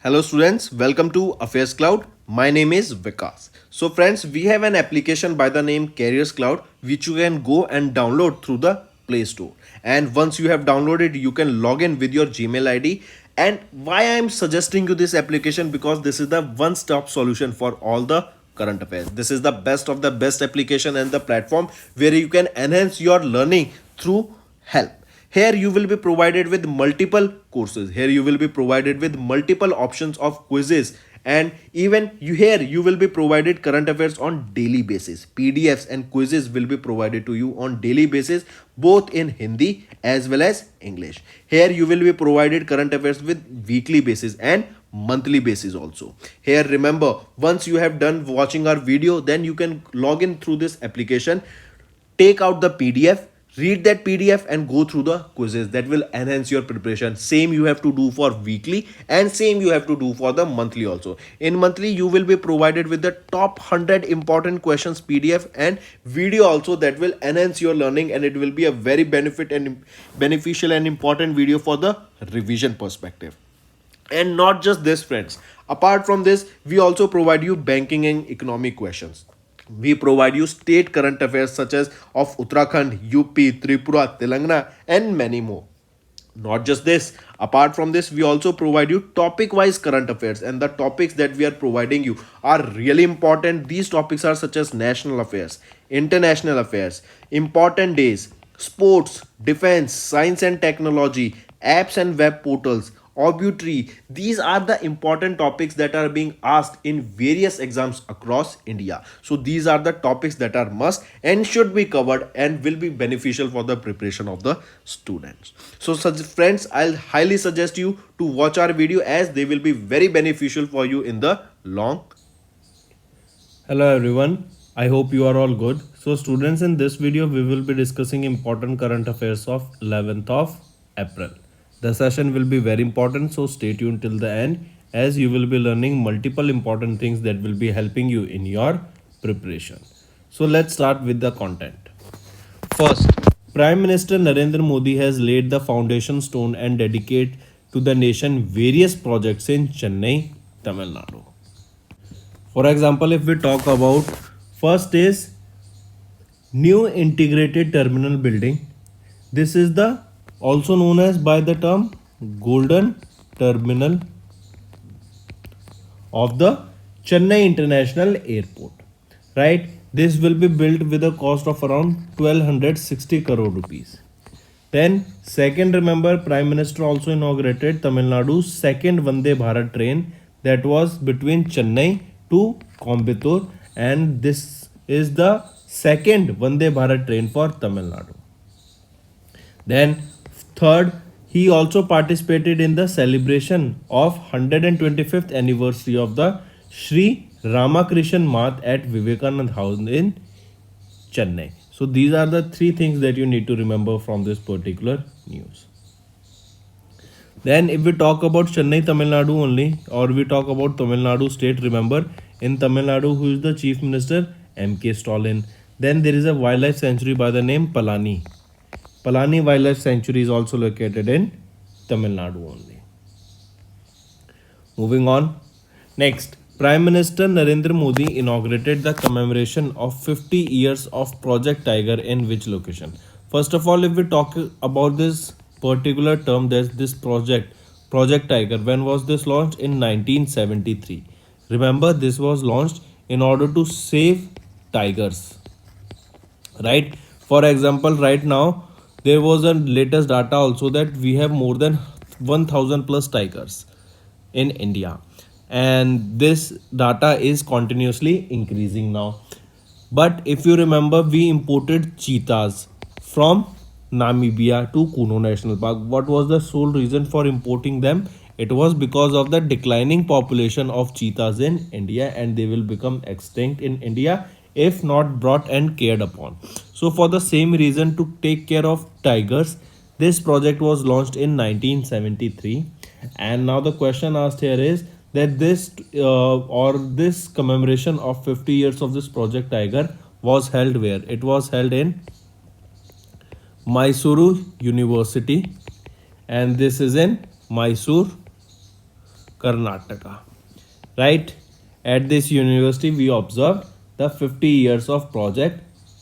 Hello students, welcome to Affairscloud. My name is Vikas. So friends, we have an application by the name Careers Cloud which you can go and download through the Play Store. And once you have downloaded, you can log in with your Gmail ID. And why I am suggesting you this application, because this is the one-stop solution for all the current affairs. This is the best of the best application and the platform where you can enhance your learning through help. Here you will be provided with multiple courses. Here you will be provided with multiple options of quizzes, and even you will be provided current affairs on daily basis. PDFs and quizzes will be provided to you on daily basis, both in Hindi as well as English. Here you will be provided current affairs with weekly basis and monthly basis also. Here remember, once you have done watching our video, then you can log in through this application, take out the PDF, read that PDF and go through the quizzes. That will enhance your preparation. Same you have to do for weekly and same you have to do for the monthly also. In monthly you will be provided with the top 100 important questions PDF and video also, that will enhance your learning, and it will be a very beneficial and important video for the revision perspective. And not just this friends, apart from this we also provide you banking and economic questions. We provide you state current affairs such as of Uttarakhand, UP, Tripura, Telangana, and many more. Not just this, apart from this, we also provide you topic wise current affairs, and the topics that we are providing you are really important. These topics are such as national affairs, international affairs, important days, sports, defense, science and technology, apps and web portals, obituary. These are the important topics that are being asked in various exams across India. So these are the topics that are must and should be covered and will be beneficial for the preparation of the students. So such friends, I'll highly suggest you to watch our video, as they will be very beneficial for you in the long. Hello everyone, I hope you are all good. So students, in this video we will be discussing important current affairs of 11th of April. The session will be very important, so stay tuned till the end, as you will be learning multiple important things that will be helping you in your preparation. So let's start with the content. First, Prime Minister Narendra Modi has laid the foundation stone and dedicate to the nation various projects in Chennai, Tamil Nadu. For example, if we talk about, first is new integrated terminal building. This is the also known as by the term Golden Terminal of the Chennai International Airport. Right? This will be built with a cost of around 1260 crore rupees. Then second, remember, Prime Minister also inaugurated Tamil Nadu's second Vande Bharat train, that was between Chennai to Coimbatore, and this is the second Vande Bharat train for Tamil Nadu. Then third, he also participated in the celebration of 125th anniversary of the Sri Ramakrishnan Math at Vivekanand House in Chennai. So these are the three things that you need to remember from this particular news. Then if we talk about Chennai, Tamil Nadu only, or we talk about Tamil Nadu state, remember in Tamil Nadu who is the Chief Minister? M.K. Stalin. Then there is a wildlife sanctuary by the name Palani. Palani Wildlife Sanctuary is also located in Tamil Nadu only. Moving on. Next, Prime Minister Narendra Modi inaugurated the commemoration of 50 years of Project Tiger in which location? First of all, if we talk about this particular term, there's this Project Tiger. When was this launched? In 1973. Remember, this was launched in order to save tigers. Right? For example, right now, there was a latest data also that we have more than 1000 plus tigers in India, and this data is continuously increasing now. But if you remember, we imported cheetahs from Namibia to Kuno National Park. What was the sole reason for importing them? It was because of the declining population of cheetahs in India, and they will become extinct in India if not brought and cared upon. So for the same reason, to take care of tigers, this project was launched in 1973. And now the question asked here is that this commemoration of 50 years of this Project Tiger was held where? It was held in Mysuru University, and this is in Mysore, Karnataka. Right? At this university, we observed the 50 years of Project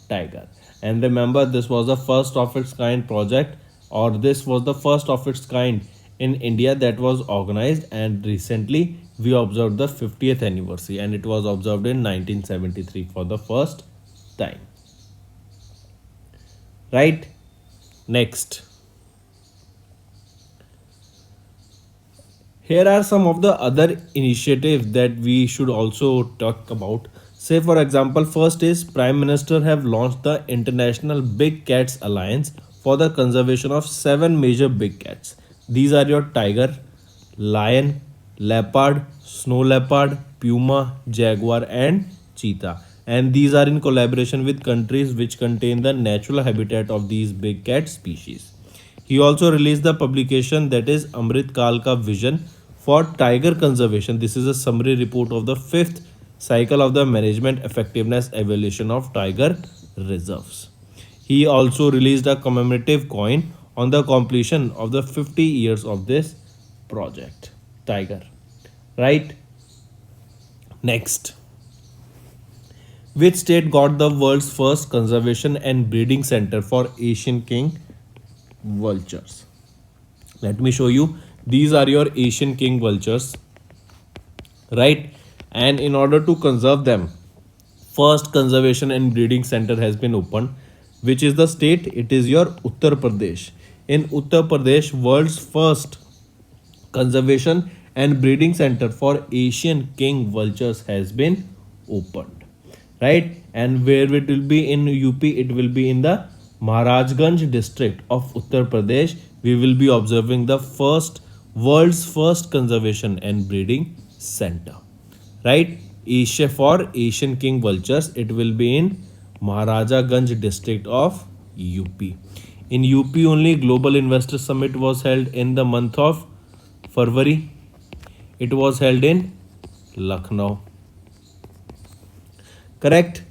Tiger. And remember, this was the first of its kind project, or this was the first of its kind in India that was organized. And recently, we observed the 50th anniversary, and it was observed in 1973 for the first time. Right? Next. Here are some of the other initiatives that we should also talk about. Say for example, first is Prime Minister have launched the International Big Cats Alliance for the conservation of 7 major big cats. These are your tiger, lion, leopard, snow leopard, puma, jaguar and cheetah. And these are in collaboration with countries which contain the natural habitat of these big cat species. He also released the publication that is Amrit Kal Ka Vision for Tiger Conservation. This is a summary report of the 5th cycle of the management effectiveness evaluation of tiger reserves. He also released a commemorative coin on the completion of the 50 years of this project. Tiger. Right? Next. Which state got the world's first conservation and breeding center for Asian king vultures? Let me show you. These are your Asian king vultures, right? And in order to conserve them, first conservation and breeding center has been opened. Which is the state? It is your Uttar Pradesh. In Uttar Pradesh, world's first conservation and breeding center for Asian king vultures has been opened, right? And where it will be in UP, it will be in the Maharajganj district of Uttar Pradesh. We will be observing the world's first conservation and breeding center, right? Asia for Asian king vultures, it will be in Maharajaganj district of UP. In UP only, Global Investor Summit was held in the month of February. It was held in Lucknow. Correct?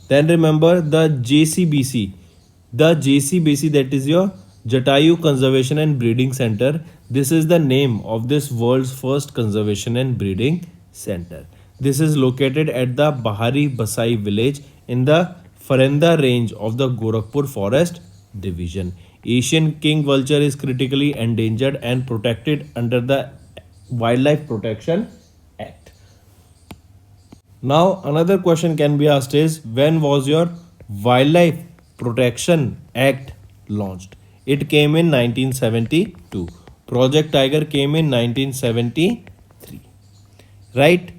Then remember the JCBC. The JCBC, that is your Jatayu Conservation and Breeding Center. This is the name of this world's first conservation and breeding center. This is located at the Bahari Basai village in the Farenda range of the Gorakhpur Forest Division. Asian king vulture is critically endangered and protected under the Wildlife Protection Act. Now another question can be asked is, when was your Wildlife Protection Act launched? It came in 1972. Project Tiger came in 1973. Right?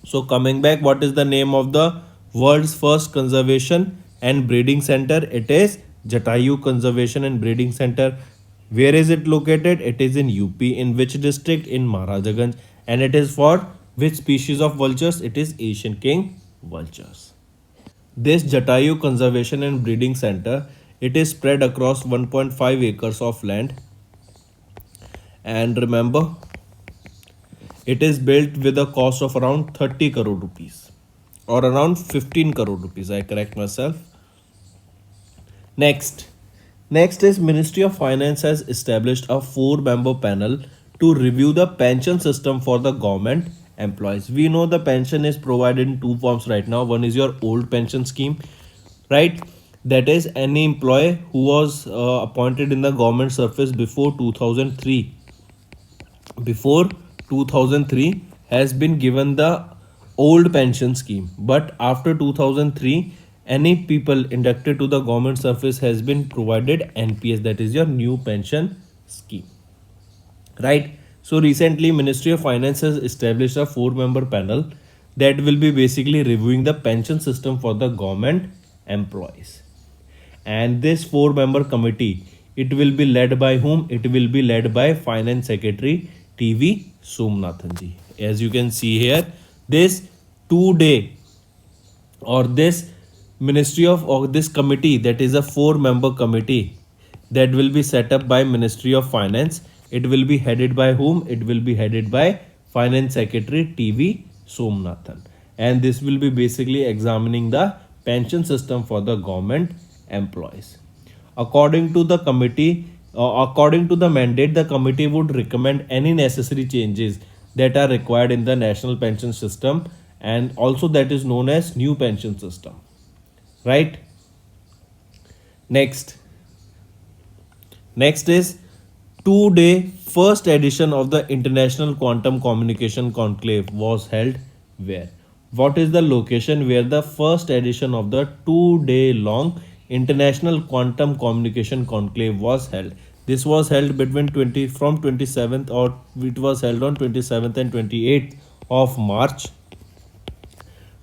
So coming back, what is the name of the world's first conservation and breeding center? It is Jatayu Conservation and Breeding Center. Where is it located? It is in UP. In which district? In Maharajaganj. And it is for which species of vultures? It is Asian king vultures. This Jatayu Conservation and Breeding Center, it is spread across 1.5 acres of land. And remember, it is built with a cost of around 30 crore rupees or around 15 crore rupees. I correct myself. Next is Ministry of Finance has established a 4-member panel to review the pension system for the government employees. We know the pension is provided in 2 forms right now. One is your old pension scheme, right? That is any employee who was appointed in the government service before 2003. Before 2003 has been given the old pension scheme, but after 2003 any people inducted to the government service has been provided NPS, that is your new pension scheme, right? So recently Ministry of Finance has established a 4-member panel that will be basically reviewing the pension system for the government employees. And this 4-member committee, it will be led by whom? It will be led by Finance Secretary TV Somnathan ji. As you can see here, this 2-day or this ministry of or this committee, that is a 4-member committee that will be set up by Ministry of Finance. It will be headed by whom? It will be headed by Finance Secretary TV Somnathan. And this will be basically examining the pension system for the government employees. According to the mandate, the committee would recommend any necessary changes that are required in the national pension system, and also that is known as new pension system, right? Next, next is two-day first edition of the International Quantum Communication Conclave was held where? What is the location where the first edition of the two-day long International Quantum Communication Conclave was held? This was held between 20 from 27th, or it was held on 27th and 28th of March.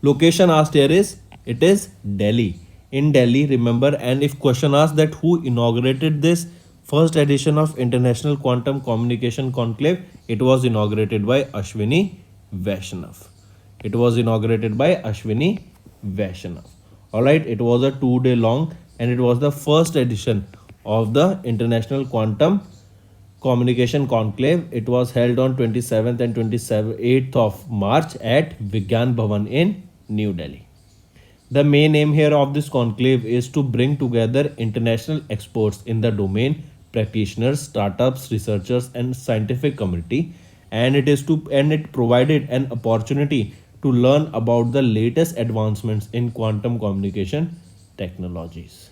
Location asked here is, it is Delhi. In Delhi, remember, and if question asked that who inaugurated this first edition of International Quantum Communication Conclave, it was inaugurated by Ashwini Vaishnav. It was inaugurated by Ashwini Vaishnav. Alright, it was a 2 day long and it was the first edition of the International Quantum Communication Conclave. It was held on 27th and 28th of March at Vigyan Bhavan in New Delhi. The main aim here of this conclave is to bring together international experts in the domain, practitioners, startups, researchers, and scientific community, and it provided an opportunity to learn about the latest advancements in quantum communication technologies.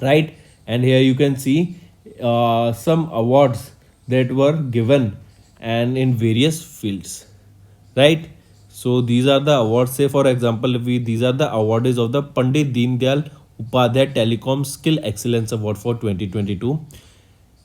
Right, and here you can see some awards that were given and in various fields, right? So these are the awards. Say for example, if we these are the awardees of the Pandit Deen Dayal Upadhyay Telecom Skill Excellence Award for 2022.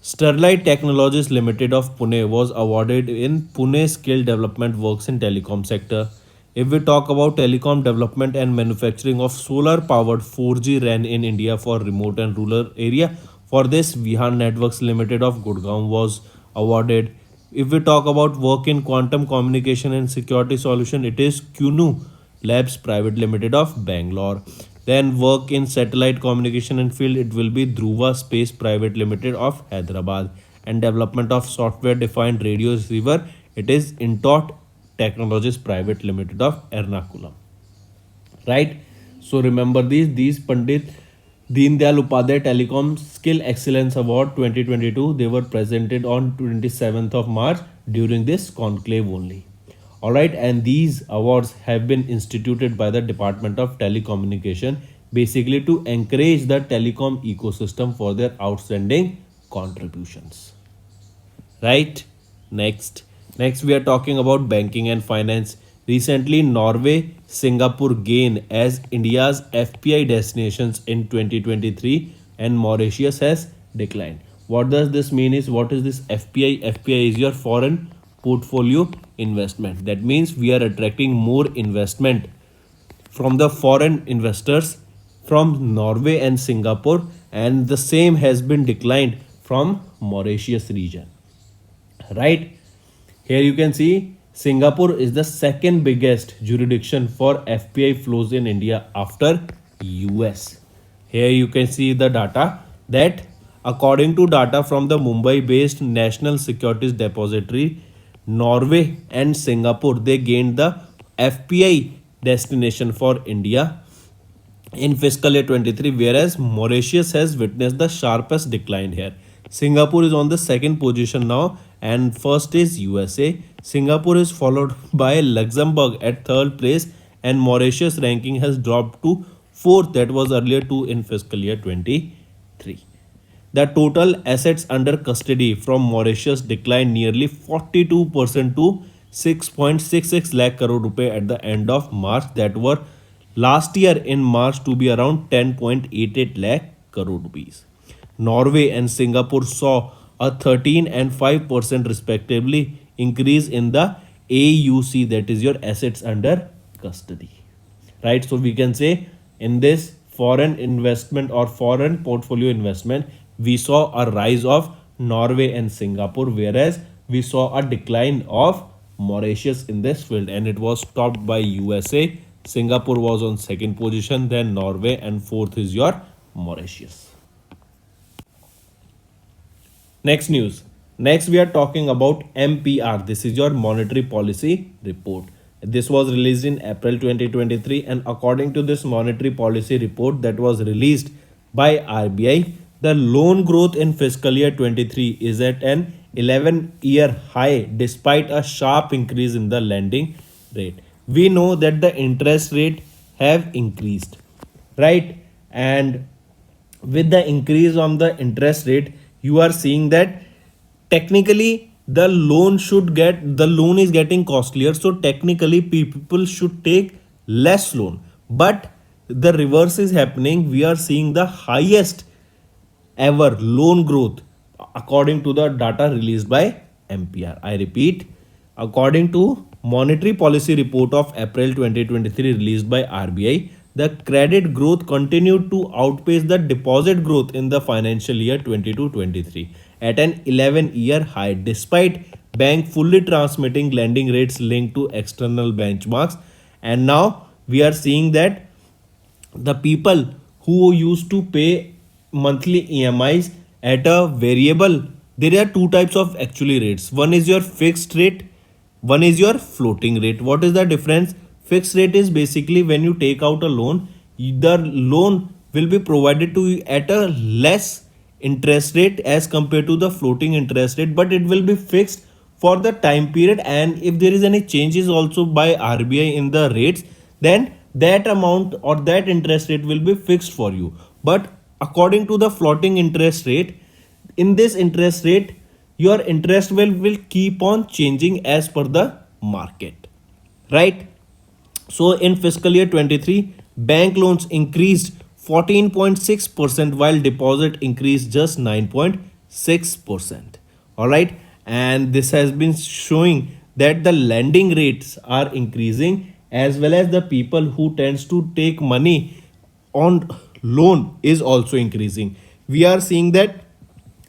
Sterlite Technologies Limited of Pune was awarded in Pune Skill Development Works in Telecom sector. If we talk about telecom development and manufacturing of solar powered 4G RAN in India for remote and rural area, for this Vihan Networks Limited of Gurgaon was awarded. If we talk about work in quantum communication and security solution, it is QNU Labs Private Limited of Bangalore. Then work in satellite communication and field, it will be Dhruva Space Private Limited of Hyderabad. And development of software defined radio receiver, it is Intot Technologies Private Limited of Ernakulam. Right? So remember these Pandit Deen Dayal Upadhyay Telecom Skill Excellence Award 2022, they were presented on 27th of March during this conclave only. Alright, and these awards have been instituted by the Department of Telecommunication basically to encourage the telecom ecosystem for their outstanding contributions. Right? Next we are talking about banking and finance. Recently, Norway, Singapore gained as India's FPI destinations in 2023 and Mauritius has declined. What does this mean is, what is this FPI? FPI is your foreign portfolio investment. That means we are attracting more investment from the foreign investors from Norway and Singapore, and the same has been declined from Mauritius region. Right? Here you can see Singapore is the second biggest jurisdiction for FPI flows in India after US. Here you can see the data that according to data from the Mumbai based National Securities Depository, Norway and Singapore, they gained the FPI destination for India in fiscal year 23, whereas Mauritius has witnessed the sharpest decline here. Singapore is on the second position now and first is USA. Singapore is followed by Luxembourg at third place and Mauritius ranking has dropped to fourth, that was earlier to in fiscal year 23. The total assets under custody from Mauritius declined nearly 42% to 6.66 lakh crore rupee at the end of March, that were last year in March to be around 10.88 lakh crore rupees. Norway and Singapore saw a 13 and 5% respectively increase in the AUC, that is your assets under custody. Right? So we can say in this foreign investment or foreign portfolio investment, we saw a rise of Norway and Singapore, whereas we saw a decline of Mauritius in this field, and it was topped by USA. Singapore was on second position, then Norway, and fourth is your Mauritius. Next news. Next we are talking about MPR. This is your monetary policy report. This was released in April 2023, and according to this monetary policy report that was released by RBI, the loan growth in fiscal year 23 is at an 11-year high despite a sharp increase in the lending rate. We know that the interest rate have increased, right? And with the increase on the interest rate, you are seeing that technically the loan is getting costlier, so technically people should take less loan, but the reverse is happening. We are seeing the highest ever loan growth according to the data released by MPR. I repeat, according to monetary policy report of April 2023 released by RBI, the credit growth continued to outpace the deposit growth in the financial year 22-23 at an 11-year high, despite bank fully transmitting lending rates linked to external benchmarks. And now we are seeing that the people who used to pay monthly EMIs at a variable, there are two types of actually rates. One is your fixed rate, one is your floating rate. What is the difference? Fixed rate is basically when you take out a loan, the loan will be provided to you at a less interest rate as compared to the floating interest rate, but it will be fixed for the time period, and if there is any changes also by RBI in the rates, then that amount or that interest rate will be fixed for you. But according to the floating interest rate, in this interest rate your interest will keep on changing as per the market, right? So in fiscal year 23, bank loans increased 14.6% while deposit increased just 9.6%. All right. And this has been showing that the lending rates are increasing, as well as the people who tends to take money on loan is also increasing. We are seeing that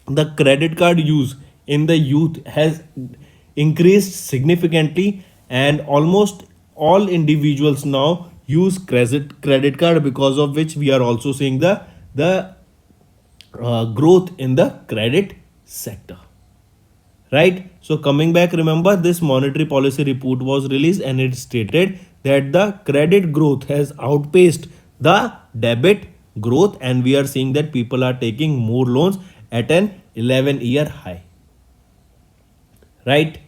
the credit card use in the youth has increased significantly, and almost all individuals now use credit card, because of which we are also seeing the growth in the credit sector, right? So coming back, remember this monetary policy report was released and it stated that the credit growth has outpaced the debit growth, and we are seeing that people are taking more loans at an 11-year high, right?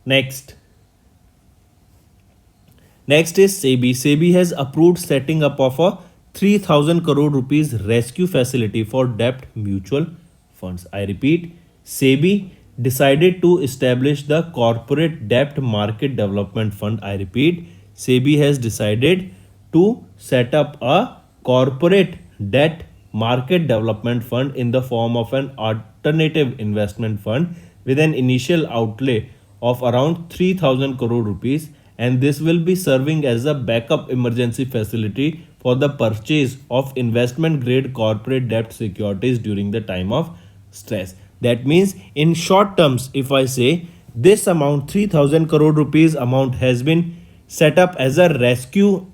Next is SEBI. SEBI has approved setting up of a 3,000 crore rupees rescue facility for debt mutual funds. I repeat, SEBI decided to establish the Corporate Debt Market Development Fund. I repeat, SEBI has decided to set up a corporate debt market development fund in the form of an alternative investment fund with an initial outlay of around 3,000 crore rupees, and this will be serving as a backup emergency facility for the purchase of investment grade corporate debt securities during the time of stress. That means in short terms, if I say this amount 3,000 crore rupees amount has been set up as a rescue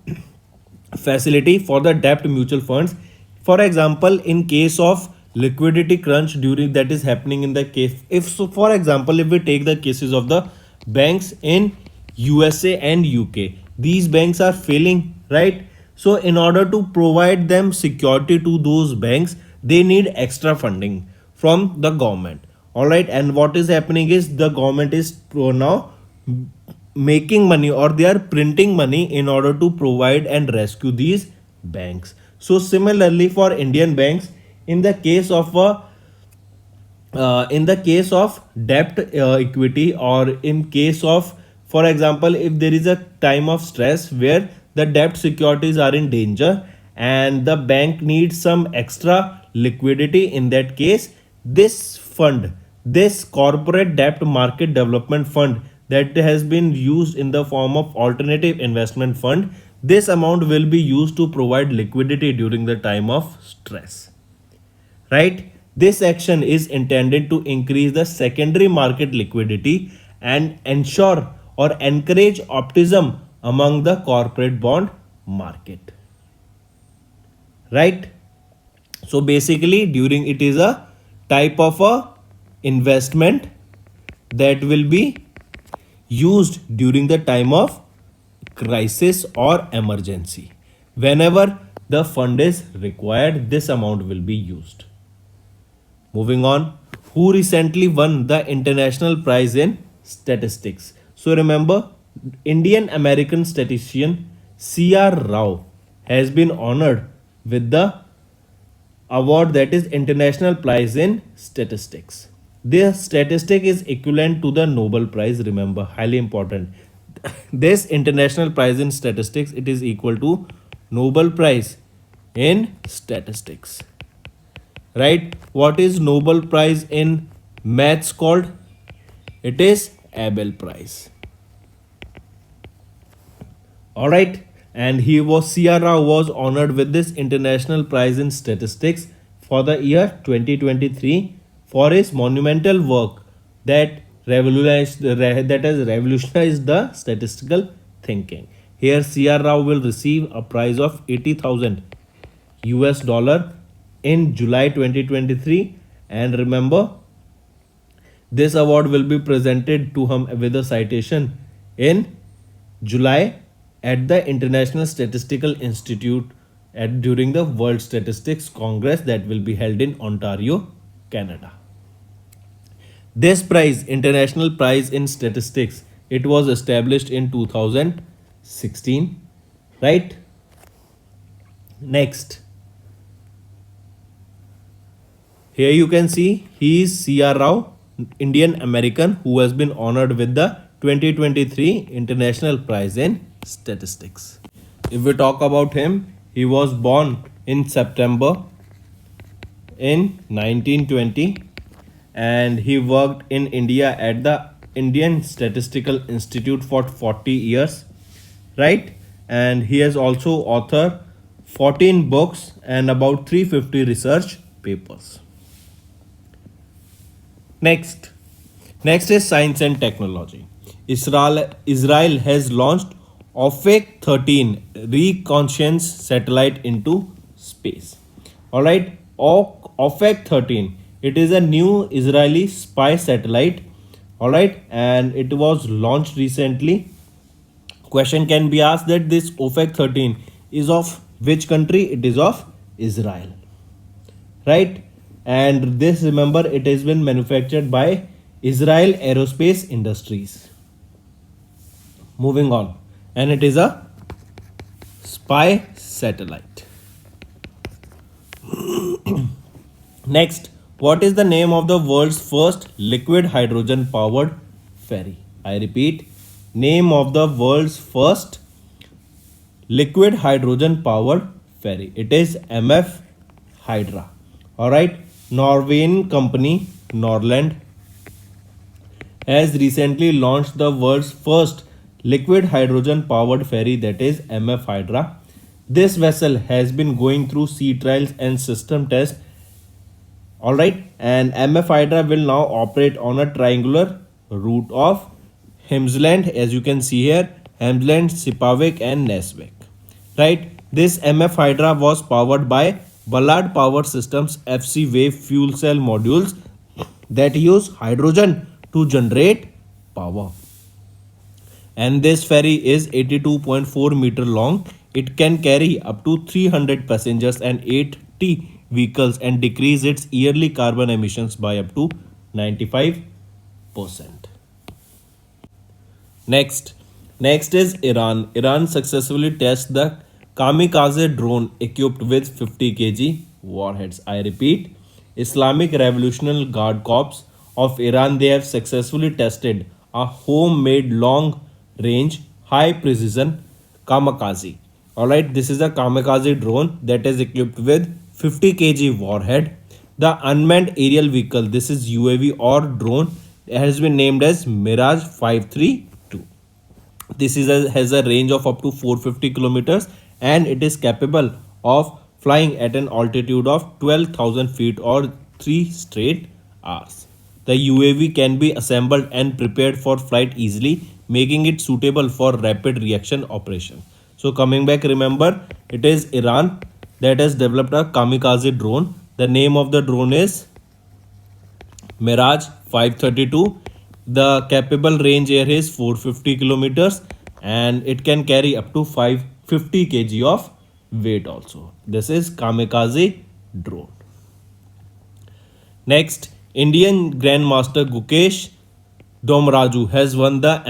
facility for the debt mutual funds. For example, in case of liquidity crunch during that is happening in the case, if so, for example, if we take the cases of the banks in USA and UK, these banks are failing, right? So in order to provide them security to those banks, they need extra funding from the government. All right, and what is happening is the government is now making money, or they are printing money in order to provide and rescue these banks. So similarly for Indian banks, in the case of a in the case of debt equity, or in case of, for example, if there is a time of stress where the debt securities are in danger and the bank needs some extra liquidity, in that case this fund, this corporate debt market development fund that has been used in the form of alternative investment fund, this amount will be used to provide liquidity during the time of stress, right? This action is intended to increase the secondary market liquidity and ensure or encourage optimism among the corporate bond market, right? So basically during, it is a type of a investment that will be used during the time of crisis or emergency. Whenever the fund is required, this amount will be used. Moving on, who recently won the International Prize in Statistics. So remember, Indian American statistician C.R. Rao has been honored with the award that is International Prize in Statistics. This statistic is equivalent to the Nobel Prize. Remember, highly important. This International Prize in Statistics, it is equal to Nobel Prize in Statistics. Right? What is Nobel Prize in maths called? It is Abel Prize. All right, and he was Sierra was honored with this International Prize in Statistics for the year 2023 for his monumental work that has revolutionized the statistical thinking. Here, Sierra will receive a prize of 80,000 US dollar in July 2023, and remember, this award will be presented to him with a citation in July at the International Statistical Institute during the World Statistics Congress that will be held in Ontario, Canada. This prize, International Prize in Statistics, it was established in 2016, right? Next, here you can see he is C.R. Rao, Indian American, who has been honored with the 2023 International Prize in Statistics. If we talk about him, he was born in September in 1920, and he worked in India at the Indian Statistical Institute for 40 years, right? And he has also authored 14 books and about 350 research papers. Next is science and technology. Israel has launched OFAC 13 reconnaissance satellite into space. All right, OFAC 13. It is a new Israeli spy satellite. All right, and it was launched recently. Question can be asked that this OFAC 13 is of which country? It is of Israel, right? And this, remember, it has been manufactured by Israel Aerospace Industries. Moving on, and it is a spy satellite. Next, what is the name of the world's first liquid hydrogen powered ferry? I repeat, name of the world's first liquid hydrogen powered ferry. It is MF Hydra. All right, Norwegian company Norland has recently launched the world's first liquid hydrogen powered ferry, that is MF Hydra. This vessel has been going through sea trials and system tests. All right, and MF Hydra will now operate on a triangular route of Hemsland, as you can see here, Hemsland, Sipavik and Nesvik. Right, this MF Hydra was powered by Ballard Power Systems FC wave fuel cell modules that use hydrogen to generate power. And this ferry is 82.4 meter long. It can carry up to 300 passengers and 80 vehicles and decrease its yearly carbon emissions by up to 95%. Next is Iran. Iran successfully tested the kamikaze drone equipped with 50 kg warheads. I repeat, Islamic Revolutionary Guard Corps of Iran, they have successfully tested a homemade long range high precision kamikaze. All right, this is a kamikaze drone that is equipped with 50 kg warhead. The unmanned aerial vehicle, this is UAV or drone, has been named as Mirage 532. This has a range of up to 450 kilometers and it is capable of flying at an altitude of 12,000 feet or 3 straight hours. The UAV can be assembled and prepared for flight easily, making it suitable for rapid reaction operation. So coming back, remember, it is Iran that has developed a kamikaze drone. The name of the drone is Mirage 532. The capable range here is 450 kilometers and it can carry up to 550 kg of weight also. This is kamikaze drone. Next, Indian Grandmaster Gukesh Domraju has won the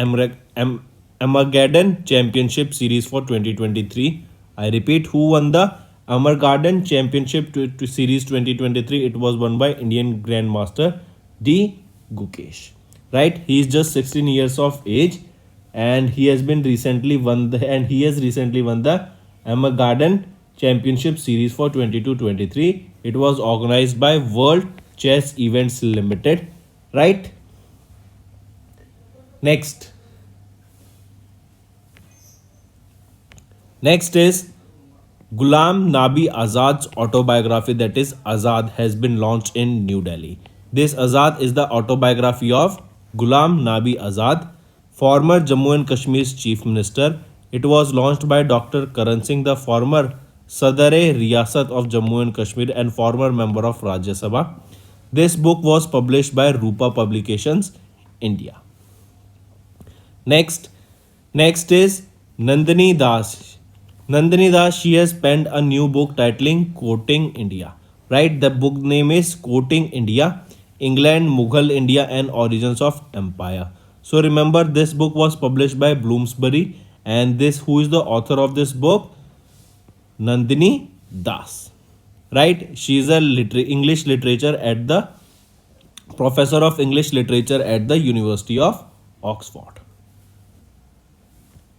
Amargaden Championship Series for 2023. I repeat, who won the Amargaden Championship Series 2023? It was won by Indian Grandmaster D. Gukesh. Right? He is just 16 years of age, and he has recently won the Amargaden Championship Series for 22-23. It was organized by World Chess Events Limited. Right? Next is Ghulam Nabi Azad's autobiography, that is Azad, has been launched in New Delhi. This Azad is the autobiography of Ghulam Nabi Azad, former Jammu and Kashmir's chief minister. It was launched by Dr. Karan Singh, the former Sadar-e-Riyasat of Jammu and Kashmir and former member of Rajya Sabha. This book was published by Rupa Publications, India. Next is Nandini Das. Nandini Das, she has penned a new book titling Quoting India. Right? The book name is Quoting India, England, Mughal India and Origins of Empire. So remember, this book was published by Bloomsbury, and who is the author of this book? Nandini Das. Right? She is a English literature at the professor of English literature at the University of Oxford.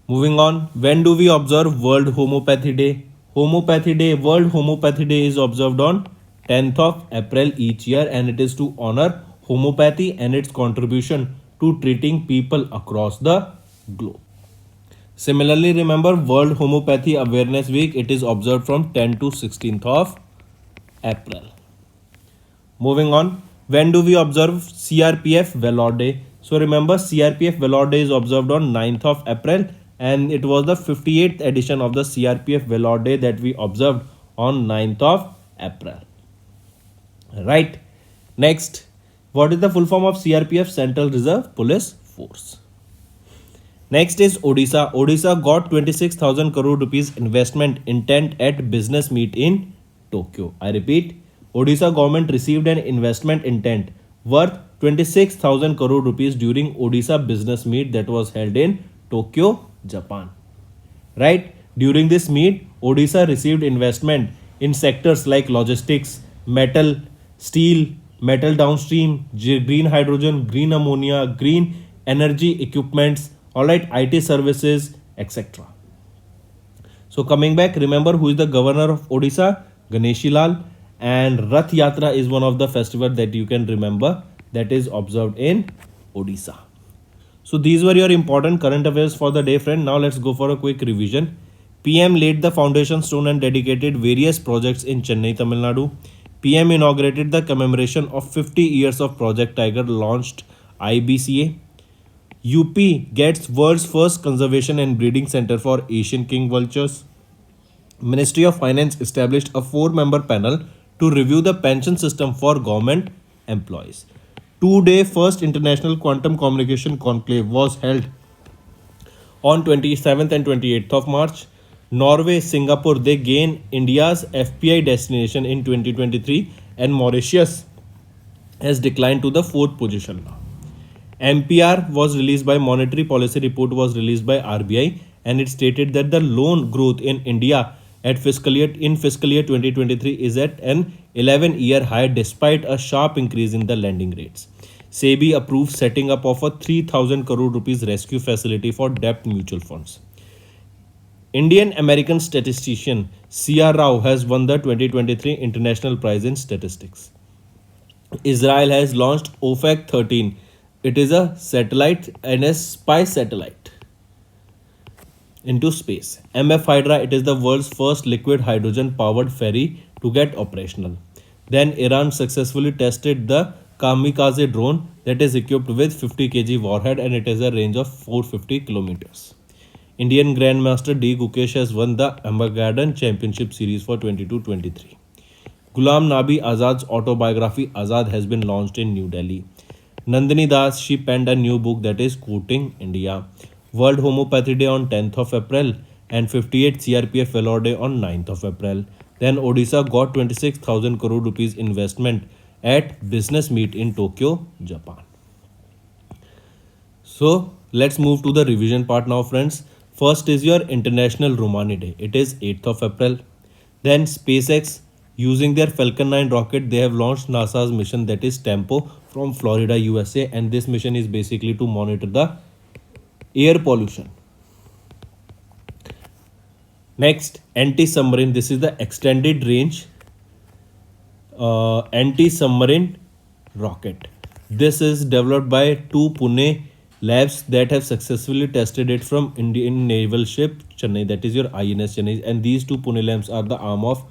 Moving on, when do we observe World Homeopathy Day? World Homeopathy Day is observed on 10th of April each year, and it is to honor homeopathy and its contribution to treating people across the globe. Similarly, remember World Homeopathy Awareness Week, it is observed from 10th to 16th of April. Moving on, when do we observe CRPF Valor Day? So remember, CRPF Valor Day is observed on 9th of April, and it was the 58th edition of the CRPF Valor Day that we observed on 9th of April. Right. Next, what is the full form of CRPF? Central Reserve Police Force. Next is Odisha. Odisha got 26,000 crore rupees investment intent at business meet in Tokyo. I repeat, Odisha government received an investment intent worth 26,000 crore rupees during Odisha business meet that was held in Tokyo, Japan. Right? During this meet, Odisha received investment in sectors like logistics, metal, steel, metal downstream, green hydrogen, green ammonia, green energy equipments, alright, IT services, etc. So coming back, remember who is the governor of Odisha? Ganeshi Lal. And Rath Yatra is one of the festival that you can remember that is observed in Odisha. So these were your important current affairs for the day, friend. Now let's go for a quick revision. PM laid the foundation stone and dedicated various projects in Chennai, Tamil Nadu. PM inaugurated the commemoration of 50 years of Project Tiger, launched IBCA. UP gets world's first conservation and breeding center for Asian king vultures. Ministry of Finance established a 4-member panel to review the pension system for government employees. 2-day first International Quantum Communication Conclave was held on 27th and 28th of March. Norway, Singapore, they gain India's FPI destination in 2023, and Mauritius has declined to the 4th position now. MPR was released by Monetary Policy Report was released by RBI, and it stated that the loan growth in India at fiscal year 2023 is at an 11-year high despite a sharp increase in the lending rates. SEBI approved setting up of a 3,000 crore rupees rescue facility for debt mutual funds. Indian American statistician C.R. Rao has won the 2023 International Prize in Statistics. Israel has launched OFAC 13. It is a satellite and a spy satellite into space. MF Hydra, it is the world's first liquid hydrogen powered ferry to get operational. Then Iran successfully tested the kamikaze drone that is equipped with 50 kg warhead, and it has a range of 450 kilometers. Indian Grandmaster D. Gukesh has won the Amargaden Championship Series for 22-23. Ghulam Nabi Azad's autobiography Azad has been launched in New Delhi. Nandini Das, she penned a new book that is Quoting India. World Homeopathy Day on 10th of April and 58th CRPF Valor Day on 9th of April. Then Odisha got 26,000 crore rupees investment at Business Meet in Tokyo, Japan. So let's move to the revision part now, friends. First is your International Romani Day. It is 8th of April. Then SpaceX, using their Falcon 9 rocket, they have launched NASA's mission, that is Tempo, from Florida, USA, and this mission is basically to monitor the air pollution. Next, anti-submarine. This is the extended range anti-submarine rocket. This is developed by two Pune labs that have successfully tested it from Indian naval ship Chennai, that is your INS Chennai, and these two Pune labs are the arm of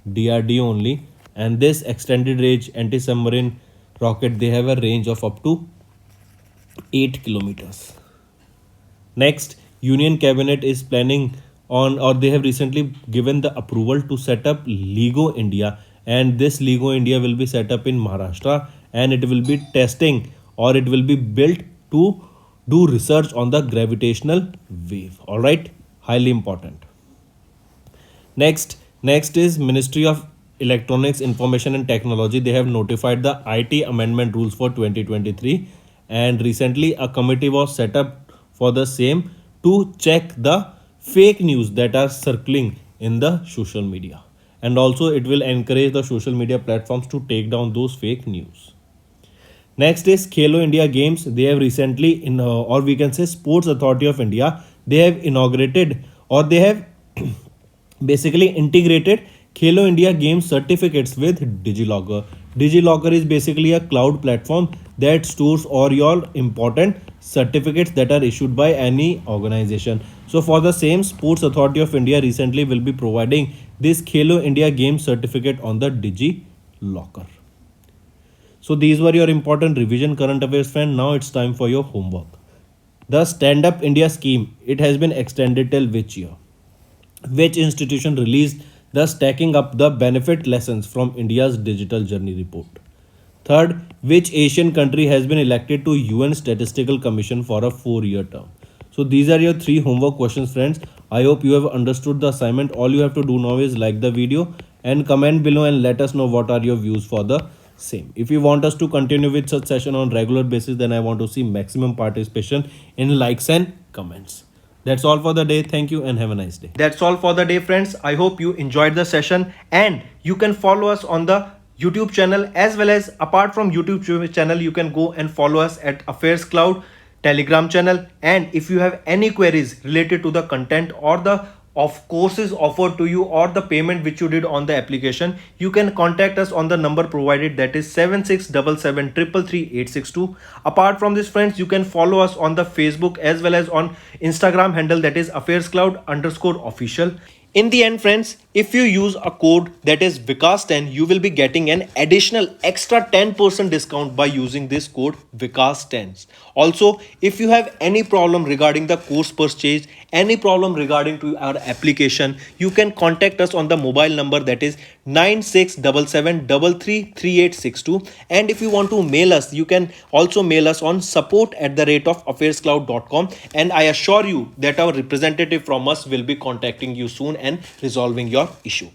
DRDO only. And this extended range anti-submarine rocket, they have a range of up to 8 kilometers. Next, Union Cabinet is planning on, or they have recently given the approval to set up LEGO India, and this LEGO India will be set up in Maharashtra, and it will be testing, or it will be built to do research on the gravitational wave. All right, highly important. Next is Ministry of Electronics, Information and Technology. They have notified the IT amendment rules for 2023, and recently a committee was set up for the same to check the fake news that are circling in the social media, and also it will encourage the social media platforms to take down those fake news. Next is Khelo India Games. They have recently, or we can say Sports Authority of India, they have inaugurated, or they have basically integrated Khelo India Games certificates with DigiLocker. DigiLocker is basically a cloud platform that stores all your important certificates that are issued by any organization. So for the same, Sports Authority of India recently will be providing this Khelo India Games certificate on the DigiLocker. So these were your important revision current affairs, friend. Now it's time for your homework. The Stand Up India scheme, it has been extended till which year? Which institution released the Stacking Up the Benefit Lessons from India's Digital Journey report? Third, which Asian country has been elected to UN Statistical Commission for a 4-year term? So these are your 3 homework questions, friends. I hope you have understood the assignment. All you have to do now is like the video and comment below and let us know what are your views for the same. If you want us to continue with such session on regular basis, then I want to see maximum participation in likes and comments. That's all for the day. Thank you and have a nice day. That's all for the day, friends. I hope you enjoyed the session, and you can follow us on the YouTube channel, as well as apart from YouTube channel, you can go and follow us at Affairscloud Telegram channel. And if you have any queries related to the content or the of courses offered to you or the payment which you did on the application, you can contact us on the number provided, that is 7677333862. Apart from this, friends, you can follow us on the Facebook as well as on Instagram handle, that is Affairscloud_official. In the end, friends, if you use a code that is Vikas10, you will be getting an additional extra 10% discount by using this code Vikas10. Also, if you have any problem regarding the course purchase, any problem regarding to our application, you can contact us on the mobile number, that is 9677333862. And if you want to mail us, you can also mail us on support@affairscloud.com, and I assure you that our representative from us will be contacting you soon and resolving your issue.